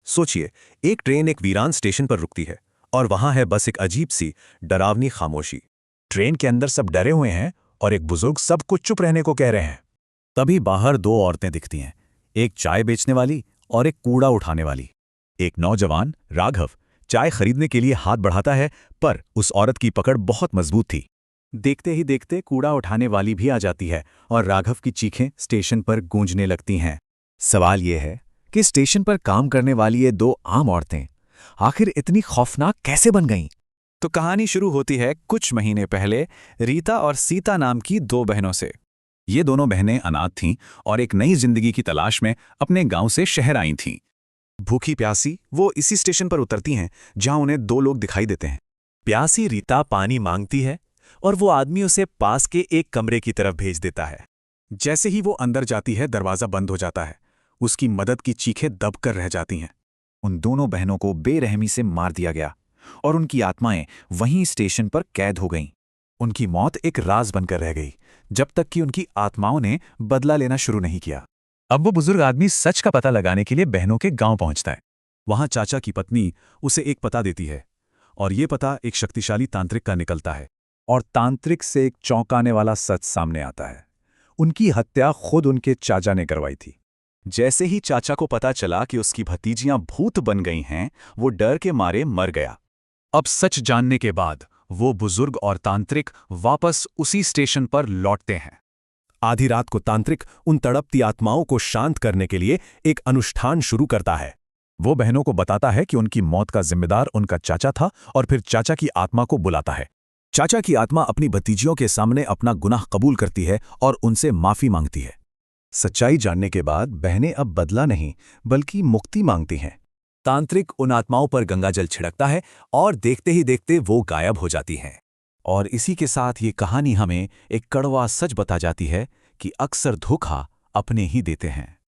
सोचिए, एक ट्रेन एक वीरान स्टेशन पर रुकती है और वहां है बस एक अजीब सी डरावनी खामोशी। ट्रेन के अंदर सब डरे हुए हैं और एक बुजुर्ग सबको चुप रहने को कह रहे हैं। तभी बाहर दो औरतें दिखती हैं, एक चाय बेचने वाली और एक कूड़ा उठाने वाली। एक नौजवान राघव चाय खरीदने के लिए हाथ बढ़ाता है, पर उस औरत की पकड़ बहुत मजबूत थी। देखते ही देखते कूड़ा उठाने वाली भी आ जाती है और राघव की चीखें स्टेशन पर गूंजने लगती हैं। सवाल यह है कि स्टेशन पर काम करने वाली ये दो आम औरतें आखिर इतनी खौफनाक कैसे बन गईं? तो कहानी शुरू होती है कुछ महीने पहले रीता और सीता नाम की दो बहनों से। ये दोनों बहनें अनाथ थीं और एक नई जिंदगी की तलाश में अपने गांव से शहर आई थीं। भूखी प्यासी वो इसी स्टेशन पर उतरती हैं जहां उन्हें दो लोग दिखाई देते हैं। प्यासी रीता पानी मांगती है और वो आदमी उसे पास के एक कमरे की तरफ भेज देता है। जैसे ही वो अंदर जाती है, दरवाजा बंद हो जाता है। उसकी मदद की चीखें दबकर रह जाती हैं। उन दोनों बहनों को बेरहमी से मार दिया गया और उनकी आत्माएं वहीं स्टेशन पर कैद हो गईं। उनकी मौत एक राज बनकर रह गई, जब तक कि उनकी आत्माओं ने बदला लेना शुरू नहीं किया। अब वो बुजुर्ग आदमी सच का पता लगाने के लिए बहनों के गांव पहुंचता है। वहां चाचा की पत्नी उसे एक पता देती है और ये पता एक शक्तिशाली तांत्रिक का निकलता है। और तांत्रिक से एक चौंकाने वाला सच सामने आता है। उनकी हत्या खुद उनके चाचा ने करवाई थी। जैसे ही चाचा को पता चला कि उसकी भतीजियां भूत बन गई हैं, वो डर के मारे मर गया। अब सच जानने के बाद वो बुजुर्ग और तांत्रिक वापस उसी स्टेशन पर लौटते हैं। आधी रात को तांत्रिक उन तड़पती आत्माओं को शांत करने के लिए एक अनुष्ठान शुरू करता है। वो बहनों को बताता है कि उनकी मौत का जिम्मेदार उनका चाचा था और फिर चाचा की आत्मा को बुलाता है। चाचा की आत्मा अपनी भतीजियों के सामने अपना गुनाह कबूल करती है और उनसे माफी मांगती है। सच्चाई जानने के बाद बहनें अब बदला नहीं बल्कि मुक्ति मांगती हैं। तांत्रिक उन आत्माओं पर गंगाजल छिड़कता है और देखते ही देखते वो गायब हो जाती हैं। और इसी के साथ ये कहानी हमें एक कड़वा सच बता जाती है कि अक्सर धोखा अपने ही देते हैं।